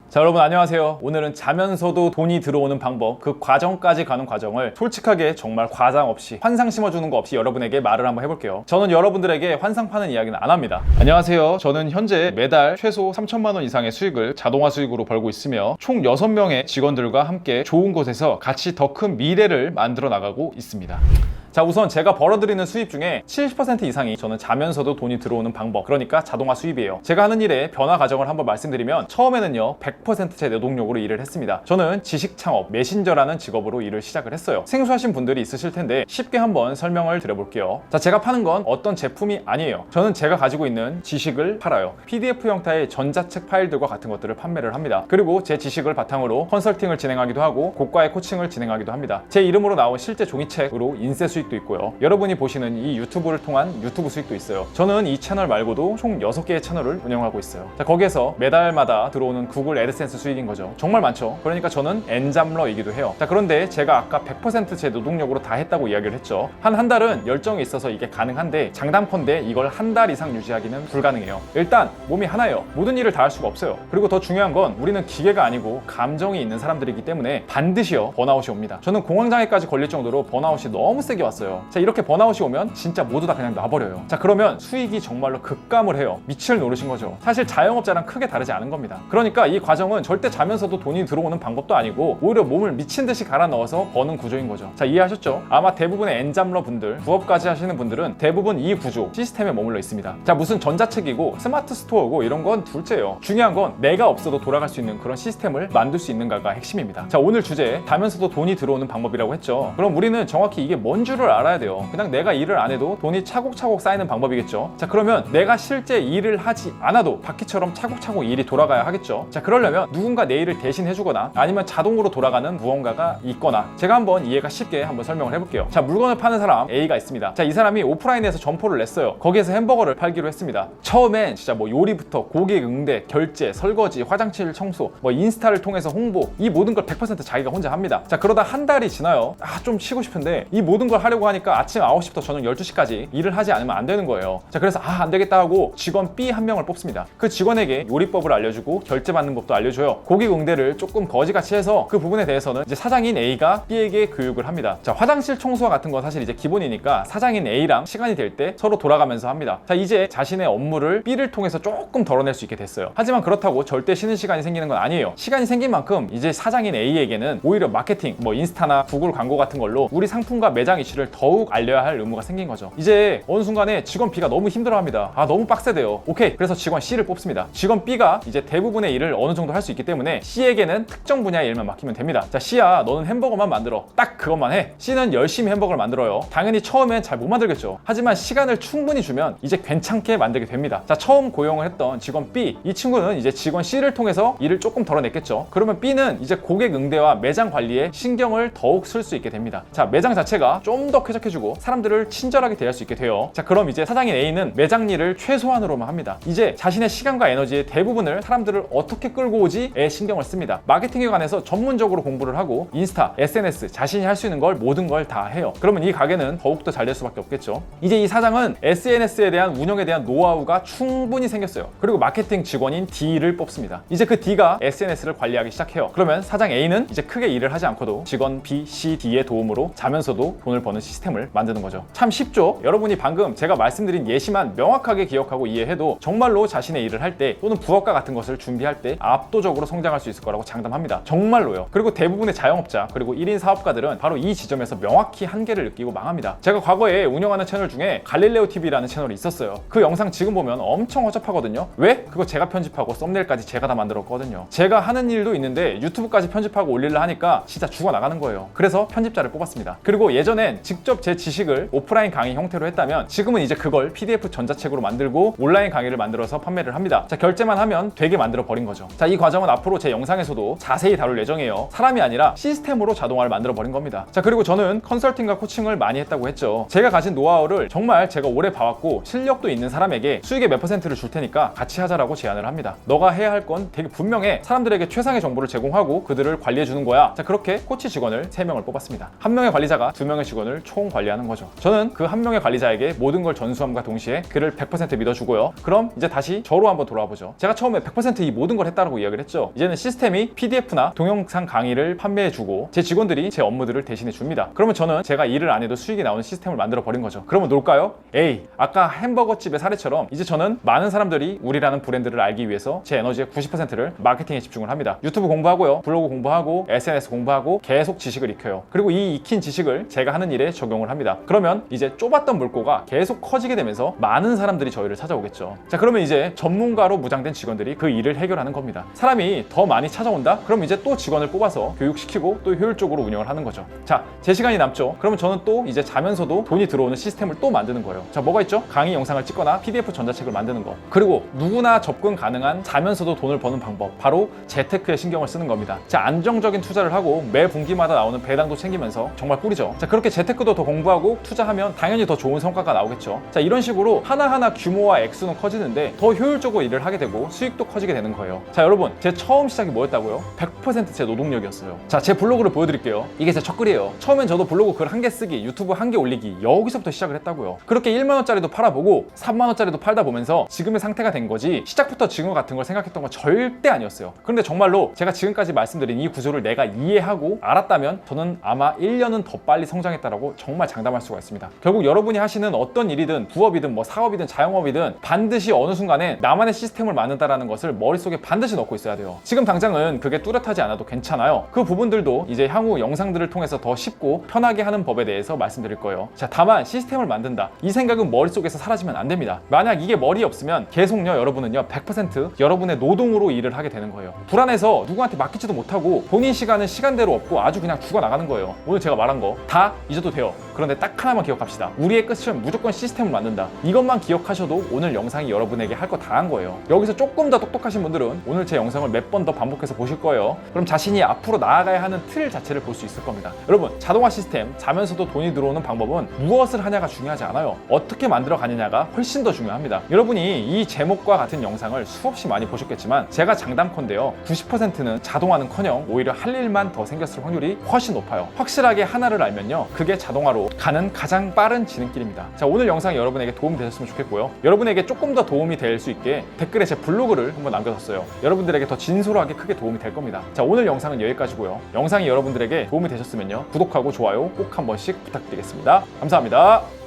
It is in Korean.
자, 여러분 안녕하세요. 오늘은 자면서도 돈이 들어오는 방법, 그 과정까지 가는 과정을 솔직하게 정말 과장 없이 환상 심어주는 거 없이 여러분에게 말을 한번 해볼게요. 저는 여러분들에게 환상 파는 이야기는 안 합니다. 안녕하세요. 저는 현재 매달 최소 3천만 원 이상의 수익을 자동화 수익으로 벌고 있으며 총 6명의 직원들과 함께 좋은 곳에서 같이 더 큰 미래를 만들어 나가고 있습니다. 자, 우선 제가 벌어들이는 수입 중에 70% 이상이 저는 자면서도 돈이 들어오는 방법, 그러니까 자동화 수입이에요. 제가 하는 일의 변화 과정을 한번 말씀드리면 처음에는요 100% 제 노동력으로 일을 했습니다. 저는 지식창업, 메신저라는 직업으로 일을 시작을 했어요. 생소하신 분들이 있으실 텐데 쉽게 한번 설명을 드려볼게요. 자, 제가 파는 건 어떤 제품이 아니에요. 저는 제가 가지고 있는 지식을 팔아요. PDF 형태의 전자책 파일들과 같은 것들을 판매를 합니다. 그리고 제 지식을 바탕으로 컨설팅을 진행하기도 하고 고가의 코칭을 진행하기도 합니다. 제 이름으로 나온 실제 종이책으로 인쇄 수익도 있고요. 여러분이 보시는 이 유튜브를 통한 유튜브 수익도 있어요. 저는 이 채널 말고도 총 6개의 채널을 운영하고 있어요. 자, 거기에서 매달마다 들어오는 구글 애드센스 수익인 거죠. 정말 많죠. 그러니까 저는 엔잡러이기도 해요. 자, 그런데 제가 아까 100% 제 노동력으로 다 했다고 이야기를 했죠. 한 달은 열정이 있어서 이게 가능한데 장담컨대 이걸 한 달 이상 유지하기는 불가능해요. 일단 몸이 하나예요. 모든 일을 다 할 수가 없어요. 그리고 더 중요한 건 우리는 기계가 아니고 감정이 있는 사람들이기 때문에 반드시요 번아웃이 옵니다. 저는 공황장애까지 걸릴 정도로 번아웃이 너무 세게 왔어요. 자, 이렇게 번아웃이 오면 진짜 모두 다 그냥 놔버려요. 자, 그러면 수익이 정말로 급감을 해요. 밑을 노르신 거죠. 사실 자영업자랑 크게 다르지 않은 겁니다. 그러니까 이 과정은 절대 자면서도 돈이 들어오는 방법도 아니고 오히려 몸을 미친 듯이 갈아 넣어서 버는 구조인 거죠. 자, 이해하셨죠? 아마 대부분의 엔잡러 분들, 부업까지 하시는 분들은 대부분 이 구조, 시스템에 머물러 있습니다. 자, 무슨 전자책이고 스마트 스토어고 이런 건 둘째예요. 중요한 건 내가 없어도 돌아갈 수 있는 그런 시스템을 만들 수 있는가가 핵심입니다. 자, 오늘 주제 자면서도 돈이 들어오는 방법이라고 했죠. 그럼 우리는 정확히 이게 뭔 줄을 알아야 돼요. 그냥 내가 일을 안 해도 돈이 차곡차곡 쌓이는 방법이겠죠. 자, 그러면 내가 실제 일을 하지 않아도 바퀴처럼 차곡차곡 일이 돌아가야 하겠죠. 자, 그러려면 누군가 내 일을 대신 해주거나 아니면 자동으로 돌아가는 무언가가 있거나, 제가 한번 이해가 쉽게 한번 설명을 해볼게요. 자, 물건을 파는 사람 A가 있습니다. 자, 이 사람이 오프라인에서 점포를 냈어요. 거기에서 햄버거를 팔기로 했습니다. 처음엔 진짜 뭐 요리부터 고객 응대, 결제, 설거지, 화장실 청소, 뭐 인스타를 통해서 홍보, 이 모든 걸 100% 자기가 혼자 합니다. 자, 그러다 한 달이 지나요. 좀 쉬고 싶은데 이 모든 걸 하려고 하니까 아침 9시부터 저녁 12시까지 일을 하지 않으면 안 되는 거예요. 자, 그래서 안 되겠다 하고 직원 B 한 명을 뽑습니다. 그 직원에게 요리법을 알려주고 결제 받는 법도 알려줘요. 고객 응대를 조금 거지같이 해서 그 부분에 대해서는 이제 사장인 A가 B에게 교육을 합니다. 자, 화장실 청소와 같은 건 사실 이제 기본이니까 사장인 A랑 시간이 될 때 서로 돌아가면서 합니다. 자, 이제 자신의 업무를 B를 통해서 조금 덜어낼 수 있게 됐어요. 하지만 그렇다고 절대 쉬는 시간이 생기는 건 아니에요. 시간이 생긴 만큼 이제 사장인 A에게는 오히려 마케팅, 뭐 인스타나 구글 광고 같은 걸로 우리 상품과 매장 이슈를 더욱 알려야 할 의무가 생긴 거죠. 이제 어느 순간에 직원 B가 너무 힘들어합니다. 너무 빡세대요. 오케이, 그래서 직원 C를 뽑습니다. 직원 B가 이제 대부분의 일을 어느 정도 할 수 있기 때문에 C에게는 특정 분야의 일만 맡기면 됩니다. 자, C야, 너는 햄버거만 만들어. 딱 그것만 해. C는 열심히 햄버거를 만들어요. 당연히 처음엔 잘 못 만들겠죠. 하지만 시간을 충분히 주면 이제 괜찮게 만들게 됩니다. 자, 처음 고용을 했던 직원 B, 이 친구는 이제 직원 C를 통해서 일을 조금 덜어냈겠죠. 그러면 B는 이제 고객 응대와 매장 관리에 신경을 더욱 쓸 수 있게 됩니다. 자, 매장 자체가 좀 더 쾌적해지고 사람들을 친절하게 대할 수 있게 돼요. 자, 그럼 이제 사장인 A는 매장 일을 최소한으로만 합니다. 이제 자신의 시간과 에너지의 대부분을 사람들을 어떻게 끌고 오지에 신경을 씁니다. 마케팅에 관해서 전문적으로 공부를 하고 인스타, SNS, 자신이 할 수 있는 걸 모든 걸 다 해요. 그러면 이 가게는 더욱더 잘 될 수밖에 없겠죠. 이제 이 사장은 SNS에 대한 운영에 대한 노하우가 충분히 생겼어요. 그리고 마케팅 직원인 D를 뽑습니다. 이제 그 D가 SNS를 관리하기 시작해요. 그러면 사장 A는 이제 크게 일을 하지 않고도 직원 B, C, D의 도움으로 자면서도 돈을 버는 시스템을 만드는 거죠. 참 쉽죠? 여러분이 방금 제가 말씀드린 예시만 명확하게 기억하고 이해해도 정말로 자신의 일을 할 때 또는 부업과 같은 것을 준비할 때 압도적으로 성장할 수 있을 거라고 장담합니다. 정말로요. 그리고 대부분의 자영업자 그리고 1인 사업가들은 바로 이 지점에서 명확히 한계를 느끼고 망합니다. 제가 과거에 운영하는 채널 중에 갈릴레오 TV라는 채널이 있었어요. 그 영상 지금 보면 엄청 허접하거든요. 왜? 그거 제가 편집하고 썸네일까지 제가 다 만들었거든요. 제가 하는 일도 있는데 유튜브까지 편집하고 올리려 하니까 진짜 죽어나가는 거예요. 그래서 편집자를 뽑았습니다. 그리고 예전엔 직접 제 지식을 오프라인 강의 형태로 했다면 지금은 이제 그걸 PDF 전자책으로 만들고 온라인 강의를 만들어서 판매를 합니다. 자, 결제만 하면 되게 만들어 버린 거죠. 자, 이 과정은 앞으로 제 영상에서도 자세히 다룰 예정이에요. 사람이 아니라 시스템으로 자동화를 만들어 버린 겁니다. 합니다. 자, 그리고 저는 컨설팅과 코칭을 많이 했다고 했죠. 제가 가진 노하우를 정말 제가 오래 봐왔고 실력도 있는 사람에게 수익의 몇 %를 줄 테니까 같이 하자라고 제안을 합니다. 너가 해야 할 건 되게 분명해. 사람들에게 최상의 정보를 제공하고 그들을 관리해 주는 거야. 자, 그렇게 코치 직원을 3명을 뽑았습니다. 한 명의 관리자가 2명의 직원을 총 관리하는 거죠. 저는 그 한 명의 관리자에게 모든 걸 전수함과 동시에 그를 100% 믿어주고요. 그럼 이제 다시 저로 한번 돌아와 보죠. 제가 처음에 100% 이 모든 걸 했다라고 이야기를 했죠. 이제는 시스템이 PDF나 동영상 강의를 판매해주고 제 직원들이 제 업무들을 대신해 줍니다. 그러면 저는 제가 일을 안 해도 수익이 나오는 시스템을 만들어 버린 거죠. 그러면 놀까요? 에이, 아까 햄버거집의 사례처럼 이제 저는 많은 사람들이 우리라는 브랜드를 알기 위해서 제 에너지의 90%를 마케팅에 집중을 합니다. 유튜브 공부하고요, 블로그 공부하고, SNS 공부하고, 계속 지식을 익혀요. 그리고 이 익힌 지식을 제가 하는 일에 적용을 합니다. 그러면 이제 좁았던 물꼬가 계속 커지게 되면서 많은 사람들이 저희를 찾아오겠죠. 자, 그러면 이제 전문가로 무장된 직원들이 그 일을 해결하는 겁니다. 사람이 더 많이 찾아온다? 그럼 이제 또 직원을 뽑아서 교육시키고 또 효율적으로 운영을 하는 거죠. 자, 제 시간이 남죠. 그러면 저는 또 이제 자면서도 돈이 들어오는 시스템을 또 만드는 거예요. 자, 뭐가 있죠? 강의 영상을 찍거나 PDF 전자책을 만드는 거. 그리고 누구나 접근 가능한 자면서도 돈을 버는 방법, 바로 재테크에 신경을 쓰는 겁니다. 자, 안정적인 투자를 하고 매 분기마다 나오는 배당도 챙기면서 정말 꿀이죠. 자, 그렇게 재테크도 더 공부하고 투자하면 당연히 더 좋은 성과가 나오겠죠. 자, 이런 식으로 하나하나 규모와 액수는 커지는데 더 효율적으로 일을 하게 되고 수익도 커지게 되는 거예요. 자, 여러분, 제 처음 시작이 뭐였다고요? 100% 제 노동력이었어요. 자, 제 블로그를 보여드릴게요. 이게 제 첫 글이에요. 처음엔 저도 블로그 글 한 개 쓰기, 유튜브 한 개 올리기, 여기서부터 시작을 했다고요. 그렇게 1만원짜리도 팔아보고 3만원짜리도 팔다 보면서 지금의 상태가 된 거지, 시작부터 지금 같은 걸 생각했던 건 절대 아니었어요. 그런데 정말로 제가 지금까지 말씀드린 이 구조를 내가 이해하고 알았다면 저는 아마 1년은 더 빨리 성장했다라고 정말 장담할 수가 있습니다. 결국 여러분이 하시는 어떤 일이든 부업이든 뭐 사업이든 자영업이든 반드시 어느 순간에 나만의 시스템을 만든다라는 것을 머릿속에 반드시 넣고 있어야 돼요. 지금 당장은 그게 뚜렷하지 않아도 괜찮아요. 그 부분들도 이제 향후 영상들을 통해서 더 쉽고 편하게 하는 법에 대해서 말씀드릴 거예요. 자, 다만 시스템을 만든다, 이 생각은 머릿속에서 사라지면 안 됩니다. 만약 이게 머리에 없으면 계속요, 여러분은요 100% 여러분의 노동으로 일을 하게 되는 거예요. 불안해서 누구한테 맡기지도 못하고 본인 시간은 시간대로 없고 아주 그냥 죽어나가는 거예요. 오늘 제가 말한 거 다 잊어도 돼요. 그런데 딱 하나만 기억합시다. 우리의 끝은 무조건 시스템을 만든다. 이것만 기억하셔도 오늘 영상이 여러분에게 할 거 다 한 거예요. 여기서 조금 더 똑똑하신 분들은 오늘 제 영상을 몇 번 더 반복해서 보실 거예요. 그럼 자신이 앞으로 나아가야 하는 틀 자체를 볼 수 있을 겁니다. 여러분, 자동화 시스템, 자면서도 돈이 들어오는 방법은 무엇을 하냐가 중요하지 않아요. 어떻게 만들어 가느냐가 훨씬 더 중요합니다. 여러분이 이 제목과 같은 영상을 수없이 많이 보셨겠지만 제가 장담컨대요, 90%는 자동화는커녕 오히려 할 일만 더 생겼을 확률이 훨씬 높아요. 확실하게 하나를 알면요, 그게 자동화로 가는 가장 빠른 지름길입니다. 자, 오늘 영상이 여러분에게 도움이 되셨으면 좋겠고요. 여러분에게 조금 더 도움이 될 수 있게 댓글에 제 블로그를 한번 남겨뒀어요. 여러분들에게 더 진솔하게 크게 도움이 될 겁니다. 자, 오늘 영상은 여기까지고요. 영상이 여러분들에게 도움이 되셨으면요, 구독하고 좋아요 꼭 한 번씩 부탁드리겠습니다. 감사합니다.